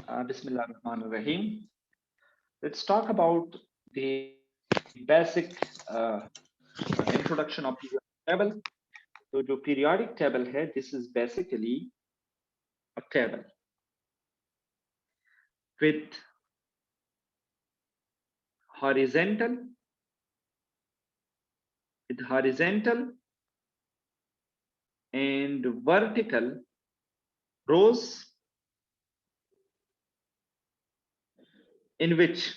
Bismillahirrahmanirrahim. Let's talk about the basic introduction of periodic table. तो जो periodic table है, this is basically a table with horizontal, and vertical rows in which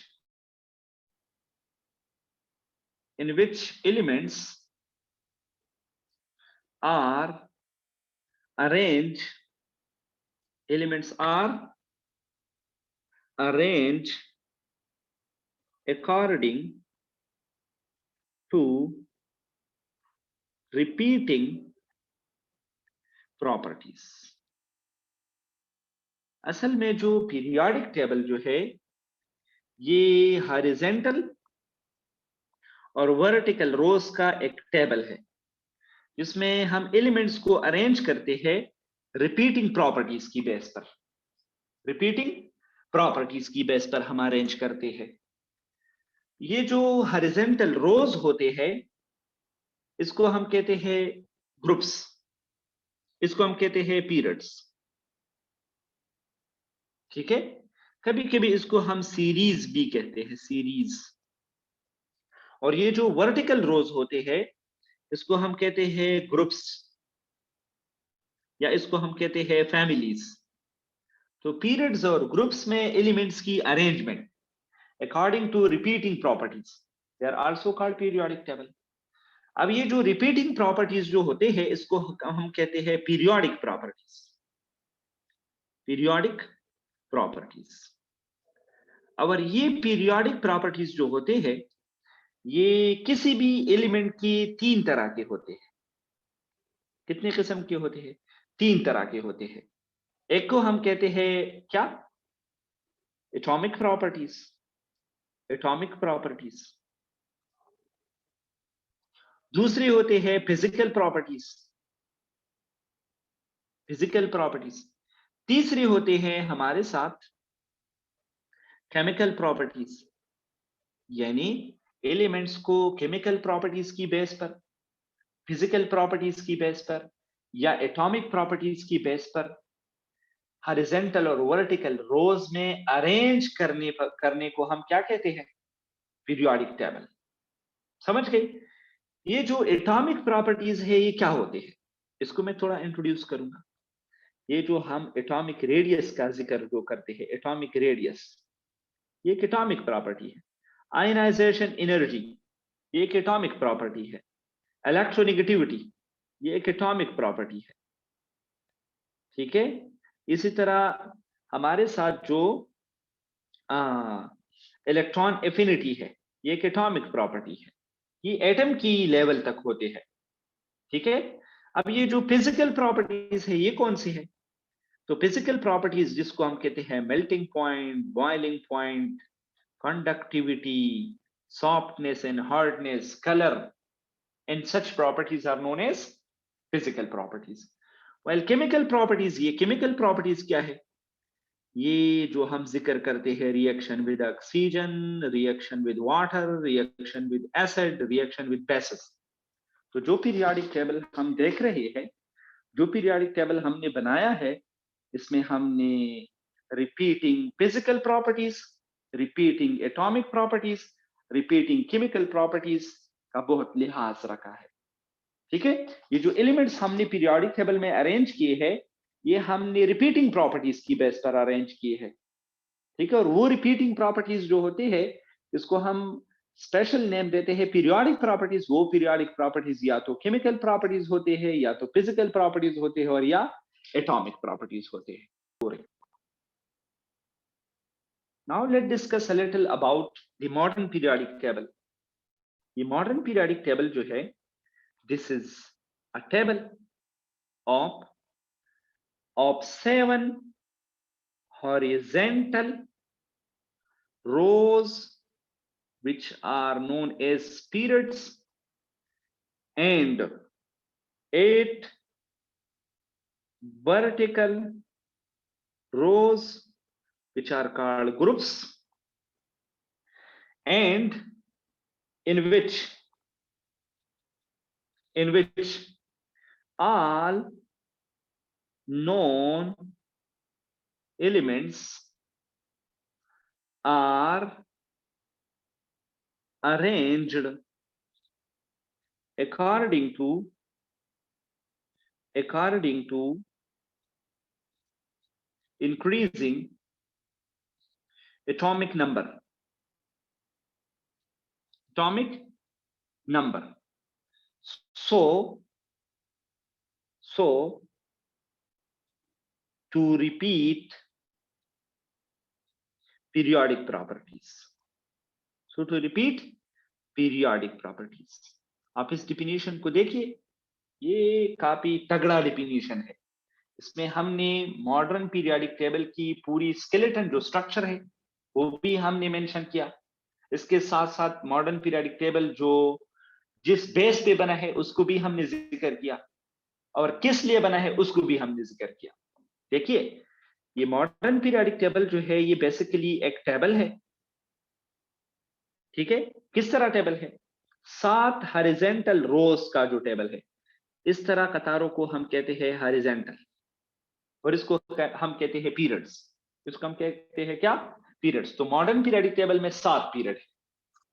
elements are arranged according to repeating properties. असल में जो periodic table जो है ये horizontal और वर्टिकल रोज का एक टेबल है जिसमें हम एलिमेंट्स को अरेंज करते हैं रिपीटिंग प्रॉपर्टीज की बेस पर हम अरेंज करते हैं। ये जो हॉरिजॉन्टल रोज होते हैं इसको हम कहते हैं ग्रुप्स, इसको हम कहते हैं पीरियड्स। ठीक है, कभी कभी इसको हम सीरीज भी कहते हैं, सीरीज। और ये जो वर्टिकल रोज होते हैं इसको हम कहते हैं ग्रुप्स या इसको हम कहते हैं फैमिलीज। तो पीरियड्स और ग्रुप्स में एलिमेंट्स की arrangement according to repeating properties, they are also called periodic table. अब ये जो रिपीटिंग प्रॉपर्टीज जो होते हैं इसको हम कहते हैं पीरियोडिक प्रॉपर्टीज। और ये पीरियोडिक प्रॉपर्टीज जो होते हैं ये किसी भी एलिमेंट की तीन तरह के होते हैं। कितने किस्म के होते हैं? तीन तरह के होते हैं। एक को हम कहते हैं क्या? Atomic properties. दूसरे होते हैं फिजिकल प्रॉपर्टीज। तीसरे होते हैं हमारे साथ केमिकल प्रॉपर्टीज, यानी एलिमेंट्स को केमिकल प्रॉपर्टीज की बेस पर, फिजिकल प्रॉपर्टीज की बेस पर या एटॉमिक प्रॉपर्टीज की बेस पर हॉरिजॉन्टल और वर्टिकल रोज में अरेंज करने को हम क्या कहते हैं? Periodic table. समझ गए? ये जो एटॉमिक प्रॉपर्टीज है ये क्या होते हैं इसको मैं थोड़ा इंट्रोड्यूस करूंगा। ये जो हम एटॉमिक रेडियस का जिक्र जो करते हैं, एटॉमिक रेडियस ये एक एटॉमिक प्रॉपर्टी है। आयनाइजेशन एनर्जी ये एक एटॉमिक प्रॉपर्टी है। इलेक्ट्रोनेगेटिविटी ये एक एटॉमिक प्रॉपर्टी है। ठीक है, इसी तरह हमारे साथ जो इलेक्ट्रॉन एफिनिटी है ये एक एटॉमिक प्रॉपर्टी है। ये एटम की लेवल तक होते हैं। ठीक है, अब ये जो फिजिकल प्रॉपर्टीज है ये कौन सी है? तो फिजिकल प्रॉपर्टीज जिसको हम कहते हैं melting point, boiling point, conductivity, softness and hardness, colour, and such properties are known as physical properties. Well chemical properties, ये केमिकल प्रॉपर्टीज क्या है? ये जो हम जिक्र करते हैं reaction with oxygen, reaction with water, reaction with acid, reaction with basis. तो जो पीरियोडिक टेबल हम देख रहे हैं, जो पीरियोडिक टेबल हमने बनाया है इसमें हमने repeating physical properties, repeating atomic properties, repeating chemical properties का बहुत लिहाज रखा है। ठीक है, ये जो एलिमेंट्स हमने पीरियोडिक टेबल में अरेंज किए हैं ये हमने रिपीटिंग प्रॉपर्टीज की बेस पर अरेंज किए हैं। ठीक है, और वो रिपीटिंग प्रॉपर्टीज जो होती है इसको हम स्पेशल नेम देते हैं पीरियोडिक प्रॉपर्टीज। वो पीरियोडिक प्रॉपर्टीज या तो केमिकल प्रॉपर्टीज होते हैं या तो फिजिकल प्रॉपर्टीज होते हैं और या एटॉमिक प्रॉपर्टीज होते हैं। Now let's discuss a little about the modern periodic table. ये modern periodic table जो है, this is a table of 7 horizontal rows which are known as periods and 8 vertical rows which are called groups, and in which all known elements are arranged according to increasing atomic number. So to repeat periodic properties. आप इस definition को देखिए, ये काफी तगड़ा definition है। इसमें हमने मॉडर्न पीरियोडिक टेबल की पूरी स्केलेटन जो स्ट्रक्चर है वो भी हमने मेंशन किया। इसके साथ साथ मॉडर्न पीरियोडिक टेबल जो जिस बेस पे बना है उसको भी हमने जिक्र किया, और किस लिए बना है उसको भी हमने जिक्र किया। देखिए, ये मॉडर्न पीरियोडिक टेबल जो है ये बेसिकली एक टेबल है, ठीक है। किस तरह टेबल है? 7 हॉरिजॉन्टल रोज का जो टेबल है, इस तरह कतारों को हम कहते हैं हॉरिजॉन्टल, और इसको हम कहते हैं पीरियड्स। इसको हम कहते हैं क्या? पीरियड्स। तो मॉडर्न पीरियोडिक टेबल में 7 पीरियड है,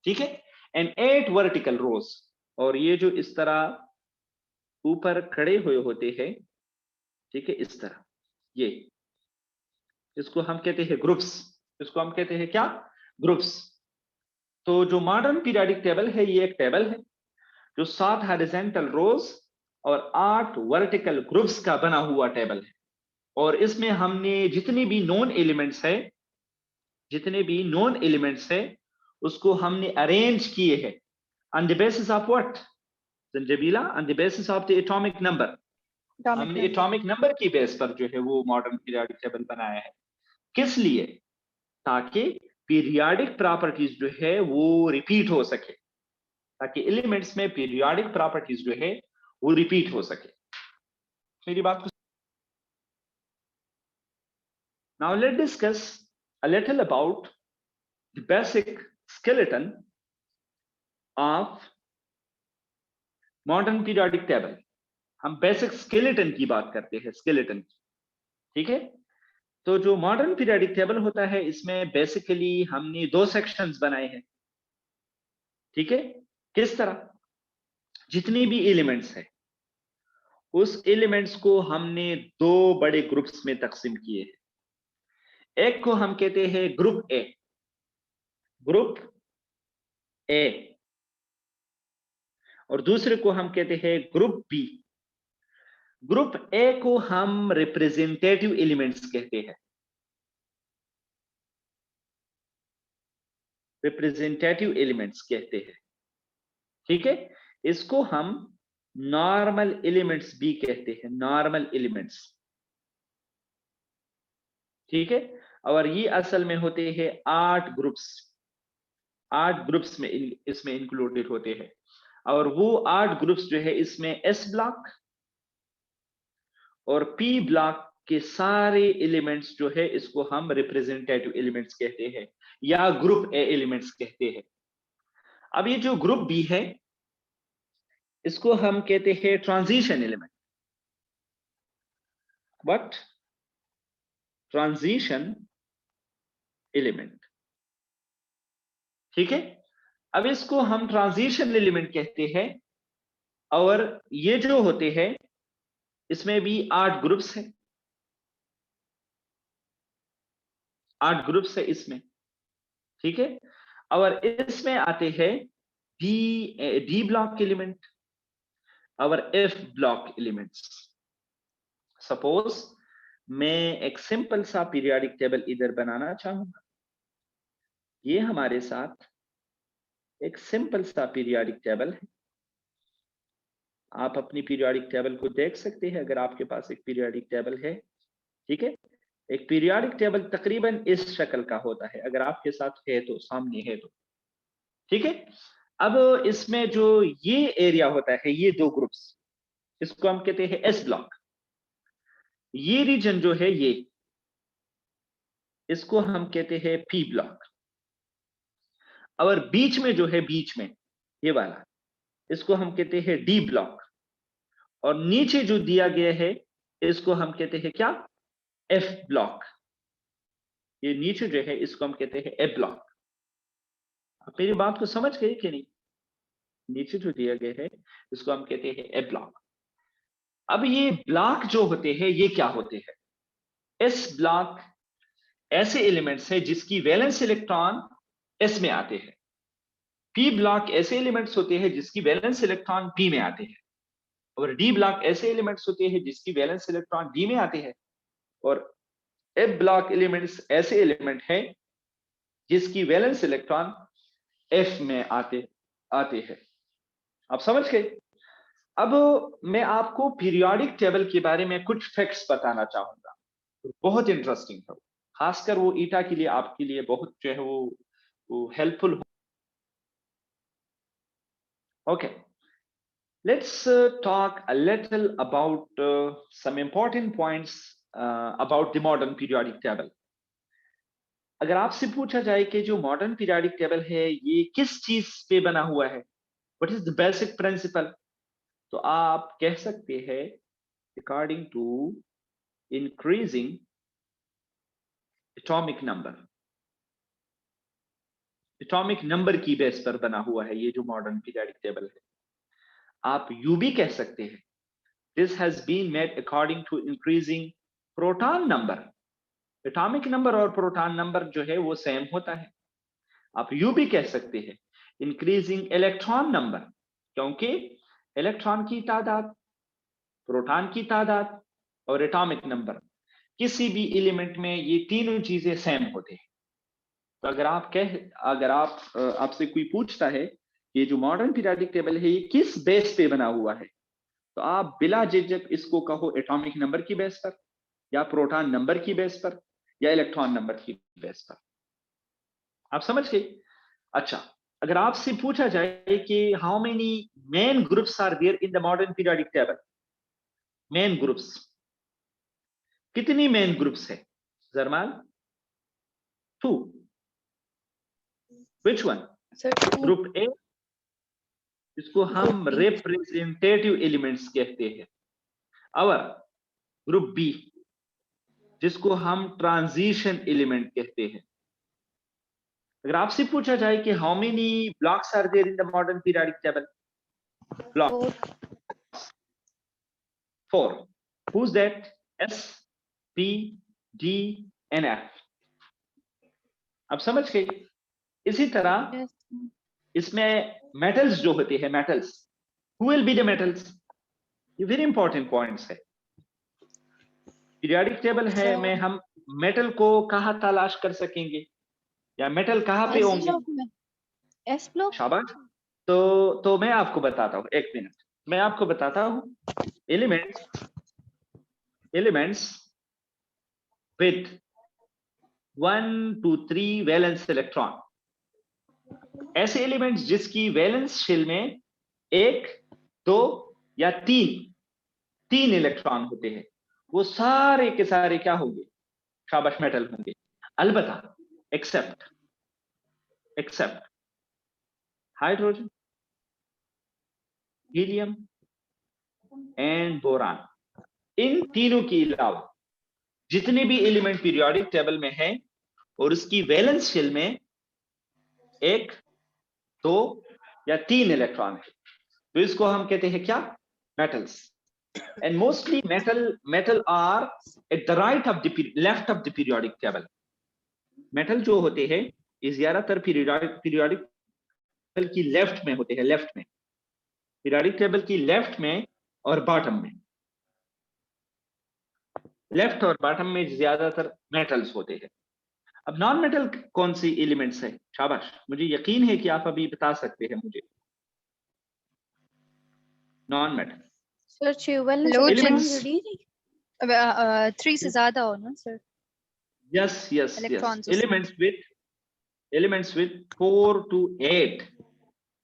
ठीक है, एंड 8 वर्टिकल रोज। और ये जो इस तरह ऊपर खड़े हुए होते हैं, ठीक है, इस तरह, ये इसको हम कहते हैं ग्रुप्स। इसको हम कहते हैं क्या? ग्रुप्स। तो जो मॉडर्न पीरियोडिक टेबल है ये एक टेबल है जो 7 हॉरिजॉन्टल रोज और 8 वर्टिकल ग्रुप्स का बना हुआ टेबल है। और इसमें हमने जितने भी नॉन एलिमेंट्स है उसको हमने अरेंज किए हैं on the basis of what संजबीला? On the basis of the atomic number. हमने एटॉमिक नंबर की बेस पर जो है वो मॉडर्न पीरियोडिक टेबल बनाया है। किस लिए? ताकि पीरियोडिक प्रॉपर्टीज जो है वो रिपीट हो सके, ताकि एलिमेंट्स में पीरियोडिक प्रॉपर्टीज जो है वो रिपीट हो सके। मेरी बात को now let's discuss a little about the basic skeleton of modern periodic table। हम बेसिक स्केलेटन की बात करते हैं, स्केलेटन की, ठीक है। तो जो मॉडर्न पीरियोडिक टेबल होता है इसमें बेसिकली हमने 2 सेक्शंस बनाए हैं, ठीक है। किस तरह? जितनी भी एलिमेंट्स है उस एलिमेंट्स को हमने 2 बड़े ग्रुप्स में तकसीम किए हैं। एक को हम कहते हैं ग्रुप ए, और दूसरे को हम कहते हैं ग्रुप बी। ग्रुप ए को हम रिप्रेजेंटेटिव एलिमेंट्स कहते हैं, ठीक है। इसको हम नॉर्मल एलिमेंट्स भी कहते हैं, नॉर्मल एलिमेंट्स, ठीक है। और ये असल में होते हैं 8 ग्रुप्स में इसमें इंक्लूडेड होते हैं। और वो 8 ग्रुप्स जो है इसमें एस ब्लॉक और पी ब्लॉक के सारे एलिमेंट्स जो है इसको हम रिप्रेजेंटेटिव एलिमेंट्स कहते हैं या ग्रुप ए एलिमेंट्स कहते हैं। अब ये जो ग्रुप बी है इसको हम कहते हैं transition element. What? Transition element, ठीक है। अब इसको हम ट्रांजिशन एलिमेंट कहते हैं। और ये जो होते हैं इसमें भी 8 ग्रुप्स हैं, 8 ग्रुप्स है इसमें, ठीक है। और इसमें आते हैं डी ब्लॉक एलिमेंट और एफ ब्लॉक एलिमेंट्स। सपोज मैं एक सिंपल सा पीरियोडिक टेबल इधर बनाना चाहूंगा। ये हमारे साथ एक सिंपल सा पीरियोडिक टेबल है। आप अपनी पीरियोडिक टेबल को देख सकते हैं अगर आपके पास एक पीरियोडिक टेबल है, ठीक है। एक पीरियोडिक टेबल तकरीबन इस शक्ल का होता है, अगर आपके साथ है तो, सामने है तो, ठीक है। अब इसमें जो ये एरिया होता है, ये 2 ग्रुप्स, इसको हम कहते हैं एस ब्लॉक। ये रीजन जो है इसको हम कहते हैं पी ब्लॉक। और बीच में जो है, बीच में ये वाला, इसको हम कहते हैं डी ब्लॉक। और नीचे जो दिया गया है इसको हम कहते हैं क्या, एफ ब्लॉक। ये नीचे जो है इसको हम कहते हैं एफ ब्लॉक। आप मेरी बात को समझ गए कि नहीं? नीचे जो दिया गया है इसको हम कहते हैं एफ ब्लॉक। अब ये ब्लॉक जो होते हैं ये क्या होते हैं? एस ब्लॉक ऐसे एलिमेंट्स है जिसकी वैलेंस इलेक्ट्रॉन एस में आते हैं। पी ब्लॉक ऐसे एलिमेंट्स होते हैं जिसकी वैलेंस इलेक्ट्रॉन पी में आते हैं। और डी ब्लॉक ऐसे एलिमेंट्स होते हैं जिसकी वैलेंस इलेक्ट्रॉन डी में आते हैं। और एफ ब्लॉक एलिमेंट्स ऐसे एलिमेंट हैं जिसकी वैलेंस इलेक्ट्रॉन एफ में आते हैं। आप समझ गए? अब मैं आपको पीरियोडिक टेबल के बारे में कुछ फैक्ट्स बताना चाहूंगा, बहुत इंटरेस्टिंग है, खासकर वो ईटा के लिए, आपके लिए बहुत जो है वो हेल्पफुल हो। Okay, let's talk a little about some important points about the modern periodic table. अगर आपसे पूछा जाए कि जो मॉडर्न पीरियोडिक टेबल है ये किस चीज पे बना हुआ है, what is the basic principle, तो आप कह सकते हैं according to increasing atomic number. Atomic number की बेस पर बना हुआ है ये जो मॉडर्न पीरियोडिक टेबल है। आप यूं भी कह सकते हैं this has been made according to increasing proton number. Atomic number और प्रोटॉन नंबर जो है वो सेम होता है। आप यूं भी कह सकते हैं इंक्रीजिंग इलेक्ट्रॉन नंबर, क्योंकि इलेक्ट्रॉन की तादाद, प्रोटॉन की तादाद और एटॉमिक नंबर, किसी भी एलिमेंट में ये तीनों चीजें सेम होते हैं। तो अगर आपसे कोई पूछता है ये जो मॉडर्न पीरियोडिक टेबल है ये किस बेस पे बना हुआ है, तो आप बिला झिझक इसको कहो एटॉमिक नंबर की बेस पर, या प्रोटॉन नंबर की बेस पर, या इलेक्ट्रॉन नंबर की बेस पर। आप समझ गए? अच्छा, अगर आपसे पूछा जाए कि how many main groups are there in the modern periodic table, main groups कितनी मेन ग्रुप्स है जरमान? 2। Which one? ग्रुप ए, इसको हम रिप्रेजेंटेटिव एलिमेंट्स कहते हैं। और ग्रुप बी जिसको हम ट्रांजिशन एलिमेंट कहते हैं। अगर आपसे पूछा जाए कि how many blocks are there in the modern periodic table, block 4। Who's that? S, P, D and F. अब समझ गए? इसी तरह इसमें मेटल्स जो होते हैं, metals, who will be the metals? ये वेरी इंपॉर्टेंट पॉइंट्स है। पीरियोडिक टेबल है में हम मेटल को कहाँ तलाश कर सकेंगे, या मेटल कहाँ पे होंगे? S block. शाबाश। तो मैं आपको बताता हूँ, एक मिनट, मैं आपको बताता हूँ। Elements with 1 to 3 valence electron, ऐसे एलिमेंट्स जिसकी वैलेंस शेल में 1, 2 या 3 इलेक्ट्रॉन होते हैं, वो सारे के सारे क्या होंगे? शाबाश, मेटल होंगे। अलबत्ता except hydrogen, helium and boron. इन तीनों के अलावा जितने भी एलिमेंट पीरियोडिक टेबल में हैं और उसकी वैलेंस शेल में 1, 2 या 3 इलेक्ट्रॉन है, तो इसको हम कहते हैं क्या? Metals. And mostly metal are at the left of the periodic table. Metal जो होते हैं ये ज्यादातर पीरियोडिक टेबल की लेफ्ट में होते हैं, लेफ्ट में, पीरियोडिक टेबल की लेफ्ट में और बॉटम में। लेफ्ट और बॉटम में ज्यादातर मेटल्स होते हैं। अब नॉन मेटल कौन सी एलिमेंट्स है? शाबाश, मुझे यकीन है कि आप अभी बता सकते हैं मुझे। नॉन मेटल सर 3 से ज्यादा हो ना sir? Yes, Electrons elements with 4 to 8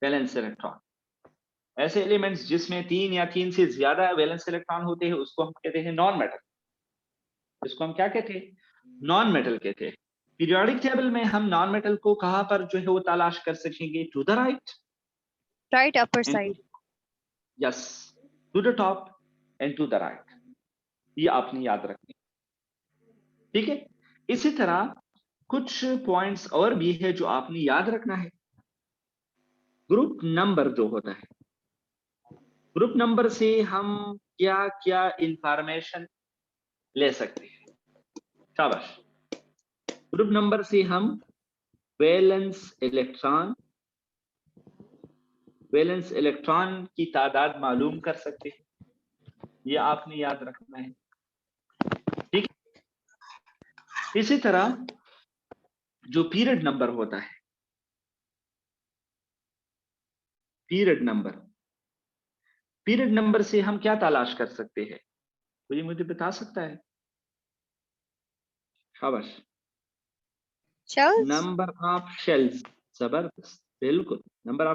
valence electron. ऐसे एलिमेंट्स जिसमें 3 या 3 से ज्यादा वैलेंस इलेक्ट्रॉन होते हैं उसको हम कहते हैं नॉन मेटल। इसको हम क्या कहते हैं? नॉन मेटल कहते हैं। पीरियोडिक टेबल में हम नॉन मेटल को कहां पर जो है वो तलाश कर सकेंगे? To the right Right upper hand side. Yes, to the top end to the right, ये आपने याद रखनी, ठीक है। इसी तरह कुछ पॉइंट्स और भी है जो आपने याद रखना है। ग्रुप नंबर जो होता है, ग्रुप नंबर से हम क्या क्या इंफॉर्मेशन ले सकते हैं? शाबाश। ग्रुप नंबर से हम वैलेंस इलेक्ट्रॉन की तादाद मालूम कर सकते हैं, ये आपने याद रखना है, ठीक। इसी तरह जो पीरियड नंबर होता है, पीरियड नंबर से हम क्या तलाश कर सकते हैं? तो ये मुझे बता सकता है? शाबाश। Shells? नंबर ऑफ शेल्स, जबरदस्त, बिल्कुल, नंबर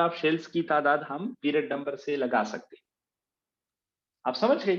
ऑफ शेल्स की तादाद हम पीरियड नंबर से लगा सकते हैं। आप समझ गए?